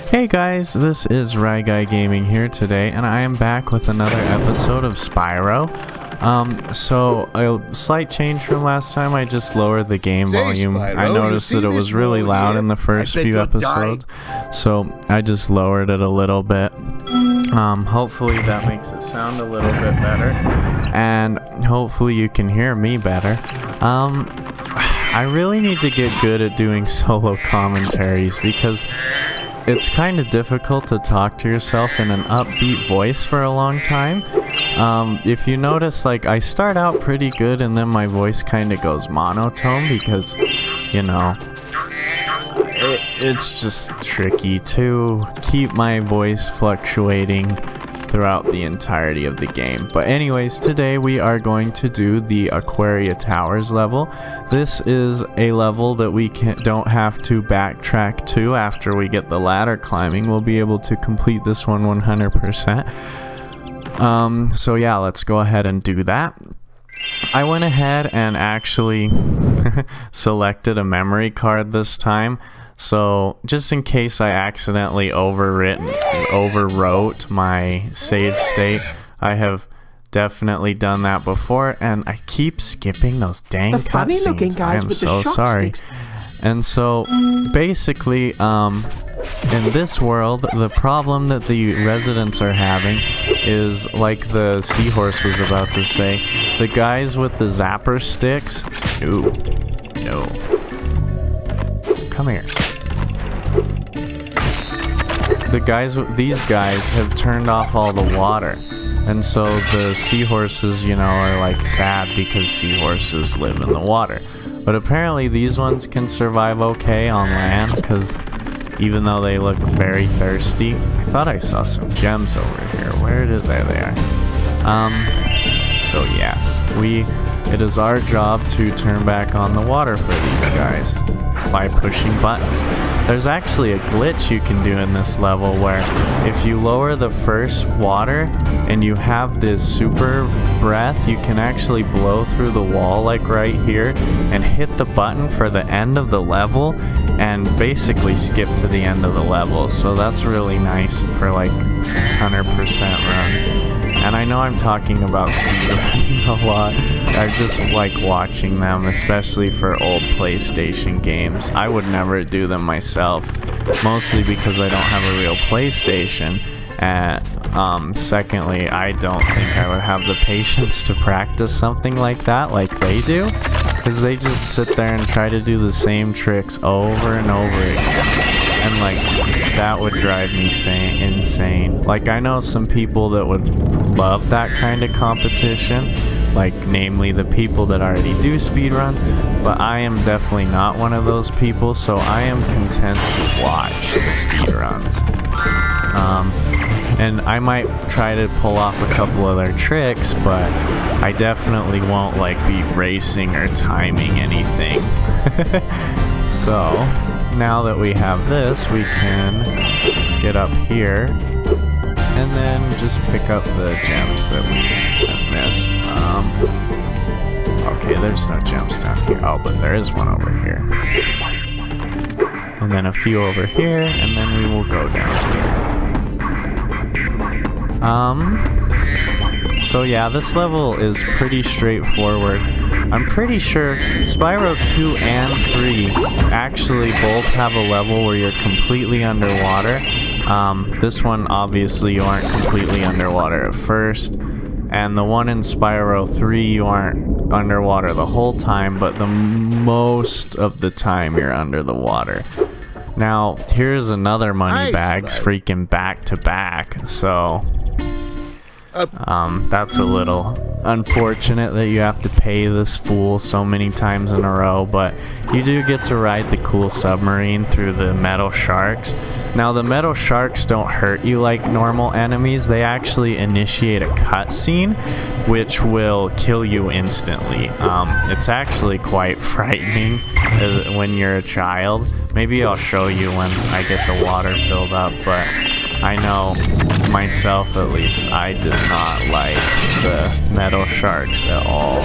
Hey guys, this is RyGuyGaming here today, and I am back with another episode of Spyro. So a slight change from last time. I just lowered the game volume. Spyro, I noticed that it was really loud in the first few episodes, so I just lowered it a little bit. Hopefully that makes it sound a little bit better, and hopefully you can hear me better. I really need to get good at doing solo commentaries because it's kind of difficult to talk to yourself in an upbeat voice for a long time. If you notice, like, I start out pretty good and then my voice kind of goes monotone because, you know, it's just tricky to keep my voice fluctuating throughout the entirety of the game. But anyways, today we are going to do the Aquaria Towers level. This is a level that we don't have to backtrack to after we get the ladder climbing. We'll be able to complete this one 100%. So yeah, let's go ahead and do that. I went ahead and actually selected a memory card this time. So, just in case I accidentally overwrote my save state, I have definitely done that before, and I keep skipping those dang cutscenes. I am so sorry. And so, basically, in this world, the problem that the residents are having is, like the seahorse was about to say, the guys with the zapper sticks. Ooh, no. Come here. These guys have turned off all the water, and so the seahorses, you know, are like sad because seahorses live in the water. But apparently these ones can survive okay on land, because even though they look very thirsty, I thought I saw some gems over here. There they are. So yes, it is our job to turn back on the water for these guys by pushing buttons. There's actually a glitch you can do in this level where if you lower the first water and you have this super breath, you can actually blow through the wall like right here and hit the button for the end of the level and basically skip to the end of the level. So that's really nice for like 100% run. And I know I'm talking about speedrunning a lot. I just like watching them, especially for old PlayStation games. I would never do them myself, mostly because I don't have a real PlayStation. And secondly, I don't think I would have the patience to practice something like that like they do, because they just sit there and try to do the same tricks over and over again. And like, that would drive me insane. Like, I know some people that would love that kind of competition, like namely the people that already do speedruns, but I am definitely not one of those people, so I am content to watch the speedruns. And I might try to pull off a couple of their tricks, but I definitely won't like be racing or timing anything. So now that we have this, we can get up here and then just pick up the gems that we have missed. Okay, there's no gems down here. Oh, but there is one over here. And then a few over here, and then we will go down here. So yeah, this level is pretty straightforward. I'm pretty sure Spyro 2 and 3 actually both have a level where you're completely underwater. This one, obviously, you aren't completely underwater at first. And the one in Spyro 3, you aren't underwater the whole time, but the most of the time you're under the water. Now, here's another money bags freaking back to back, so that's a little unfortunate that you have to pay this fool so many times in a row, but you do get to ride the cool submarine through the metal sharks. Now, the metal sharks don't hurt you like normal enemies. They actually initiate a cutscene which will kill you instantly. It's actually quite frightening when you're a child. Maybe I'll show you when I get the water filled up, but I know myself, at least, I did not like the metal sharks at all,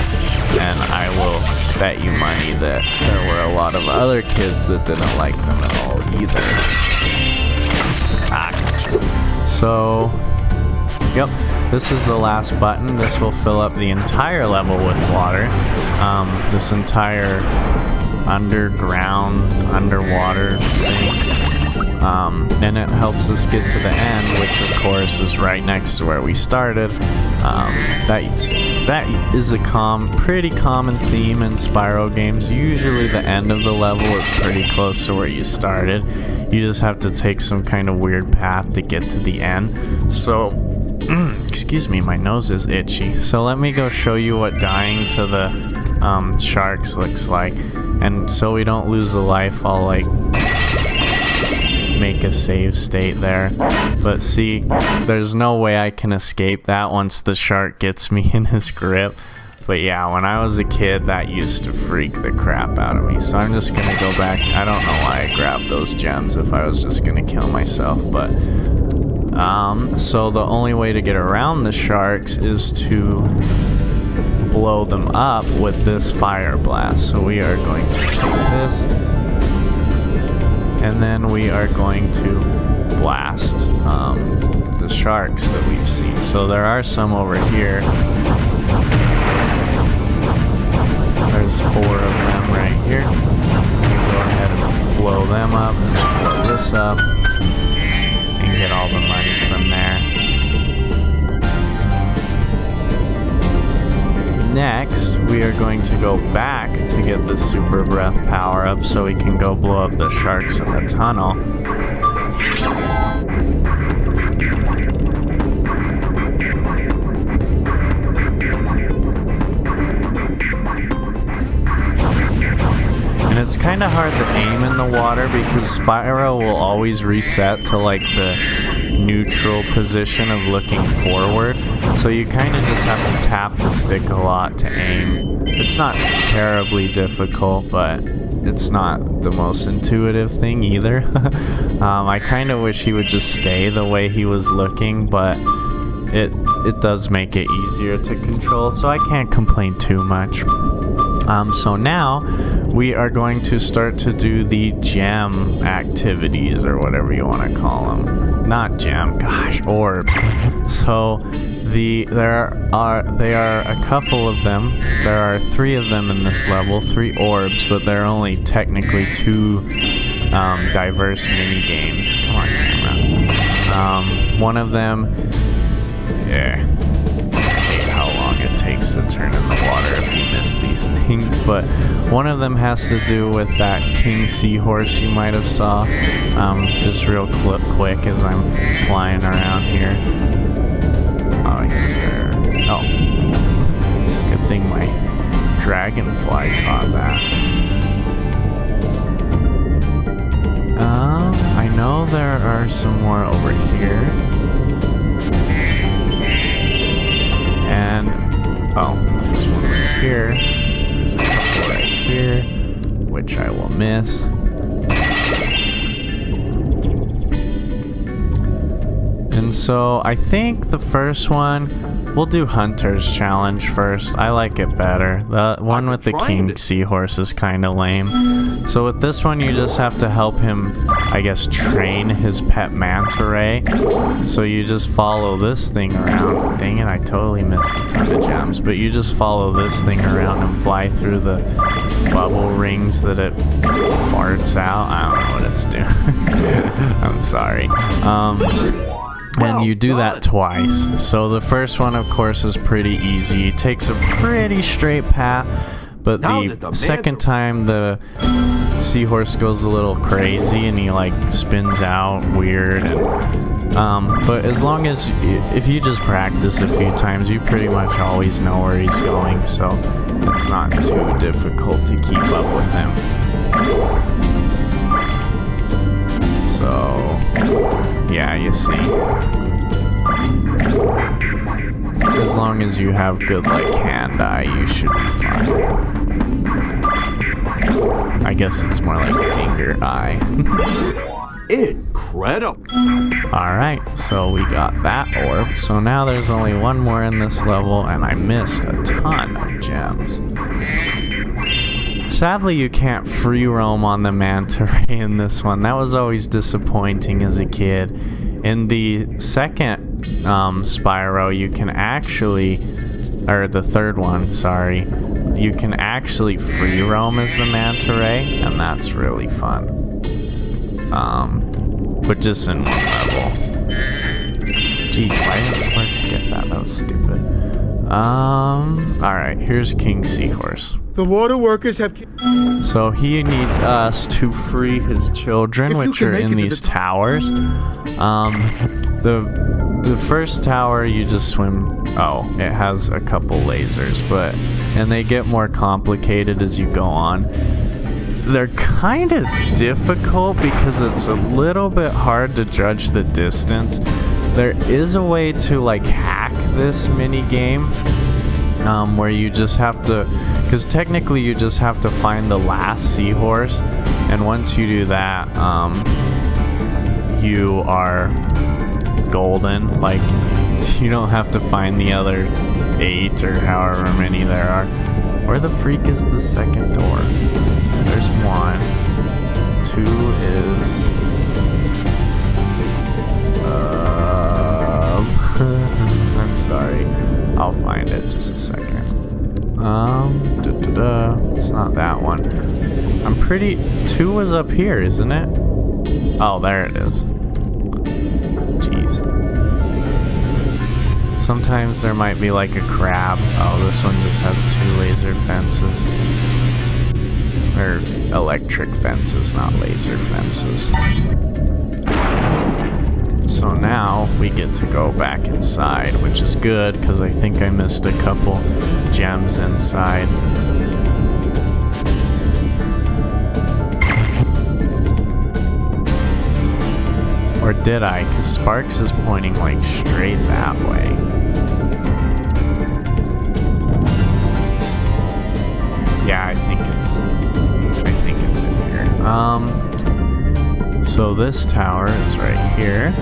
and I will bet you money that there were a lot of other kids that didn't like them at all either. So, yep, this is the last button. This will fill up the entire level with water. This entire underwater thing. And it helps us get to the end, which of course is right next to where we started. That is a pretty common theme in Spyro games. Usually the end of the level is pretty close to where you started. You just have to take some kind of weird path to get to the end. So, excuse me, my nose is itchy. So let me go show you what dying to the sharks looks like. And so we don't lose a life, I'll like make a save state there. But see, there's no way I can escape that once the shark gets me in his grip. But yeah, when I was a kid, that used to freak the crap out of me. So I'm just gonna go back. I don't know why I grabbed those gems if I was just gonna kill myself, but so the only way to get around the sharks is to blow them up with this fire blast. So we are going to take this, and then we are going to blast the sharks that we've seen. So there are some over here. There's 4 of them right here. We'll go ahead and blow them up, and then blow this up, and get all the money from there. Next, we are going to go back to get the super breath power up so we can go blow up the sharks in the tunnel. And it's kind of hard to aim in the water because Spyro will always reset to like the neutral position of looking forward, so you kind of just have to tap the stick a lot to aim. It's not terribly difficult, but it's not the most intuitive thing either. I kind of wish he would just stay the way he was looking, but it does make it easier to control, so I can't complain too much. So now we are going to start to do the gem activities, or whatever you want to call them. Not gem, gosh, orb. So there are a couple of them. There are 3 of them in this level, 3 orbs, but there are only technically 2 diverse mini games. Come on, camera. One of them, yeah. It takes to turn in the water if you miss these things, but one of them has to do with that king seahorse you might have saw. Just real quick as I'm flying around here. Oh, I guess there. Oh, good thing my dragonfly caught that. I know there are some more over here. And oh, there's one right here. There's a couple right here, which I will miss. And so I think the first one, we'll do Hunter's Challenge first. I like it better. The one with the king seahorse is kind of lame. So with this one, you just have to help him, I guess, train his pet manta ray. So you just follow this thing around. Dang it, I totally missed a ton of gems. But you just follow this thing around and fly through the bubble rings that it farts out. I don't know what it's doing. I'm sorry. And you do that twice. So the first one, of course, is pretty easy. It takes a pretty straight path, but the second time the seahorse goes a little crazy and he like spins out weird. And but as long as if you just practice a few times, you pretty much always know where he's going. So it's not too difficult to keep up with him. So yeah, you see. As long as you have good like hand-eye, you should be fine. I guess it's more like finger-eye. Incredible. Alright, so we got that orb. So now there's only one more in this level, and I missed a ton of gems. Sadly, you can't free roam on the manta ray in this one. That was always disappointing as a kid. In the second Spyro, you can actually, or the third one, sorry, you can actually free roam as the manta ray, and that's really fun. But just in one level. Jeez, why didn't Sparks get that? That was stupid. Alright, here's King Seahorse. The water workers have... So he needs us to free his children, which are in these towers. The first tower, you just swim... Oh, it has a couple lasers, and they get more complicated as you go on. They're kind of difficult because it's a little bit hard to judge the distance. There is a way to like hack this mini game where you just have to, because technically you just have to find the last seahorse, and once you do that, you are golden. Like, you don't have to find the other 8 or however many there are. Where the freak is the second door? There's 1. 2 is... I'm sorry. I'll find it. Just a second. It's not that one. I'm pretty... 2 was up here, isn't it? Oh, there it is. Jeez. Sometimes there might be like a crab. Oh, this one just has 2 laser fences. Or electric fences, not laser fences. So now we get to go back inside, which is good because I think I missed a couple gems inside. Or did I? Because Sparks is pointing like straight that way. Yeah, I think it's in here. So this tower is right here.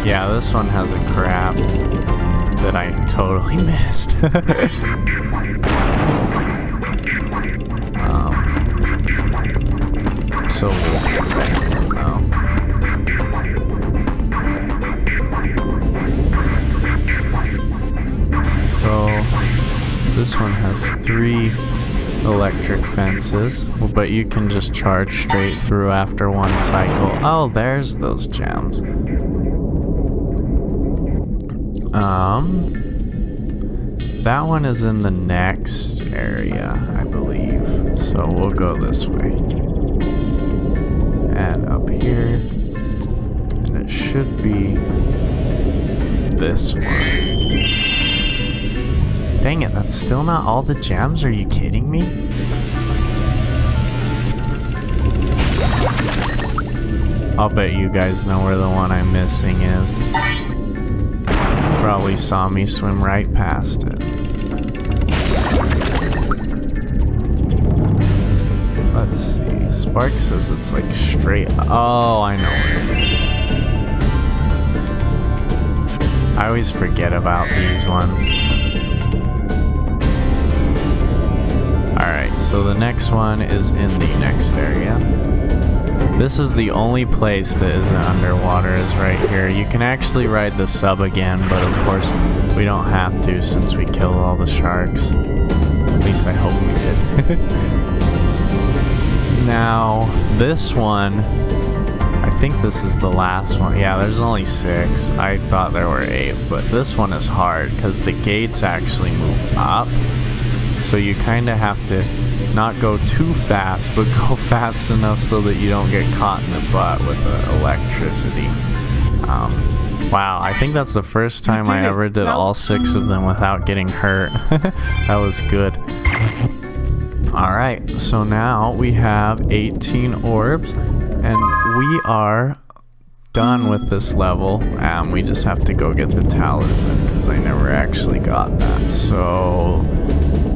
Yeah, this one has a crab that I totally missed. So we'll get back in now. So this one has 3 electric fences, but you can just charge straight through after 1 cycle. Oh, there's those gems. That one is in the next area, I believe. So we'll go this way. And up here. And it should be this one. Dang it, that's still not all the gems? Are you kidding me? I'll bet you guys know where the one I'm missing is. Probably saw me swim right past it. Let's see. Spark says it's like straight. Oh, I know where it is. I always forget about these ones. Alright, so the next one is in the next area. This is the only place that isn't underwater, is right here. You can actually ride the sub again, but of course we don't have to since we killed all the sharks. At least I hope we did. Now, this one, I think this is the last one. Yeah, there's only 6. I thought there were 8, but this one is hard because the gates actually move up. So you kind of have to not go too fast, but go fast enough so that you don't get caught in the butt with electricity. Wow, I think that's the first time I ever did all 6 of them without getting hurt. That was good. Alright, so now we have 18 orbs, and we are done with this level. We just have to go get the talisman, because I never actually got that. So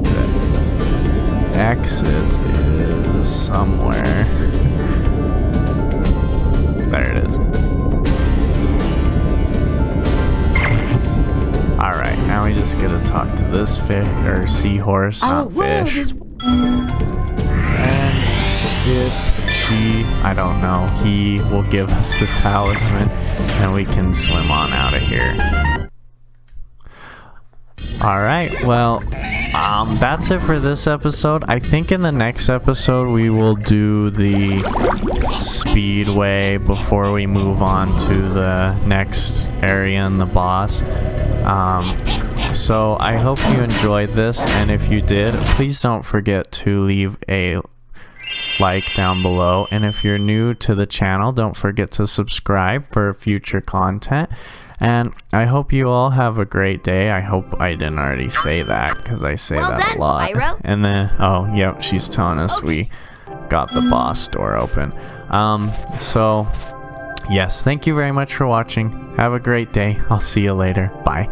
the exit is somewhere. There it is. Alright, now we just get to talk to this fish, or seahorse, not fish. And it I don't know, he will give us the talisman and we can swim on out of here. Alright, well, that's it for this episode. I think in the next episode we will do the speedway before we move on to the next area and the boss. So I hope you enjoyed this, and if you did, please don't forget to leave a like down below, and if you're new to the channel, don't forget to subscribe for future content. And I hope you all have a great day. I hope I didn't already say that, because I say that a lot. Spyro. And then, oh, yep, she's telling us we got the boss door open. So, yes, thank you very much for watching. Have a great day. I'll see you later. Bye.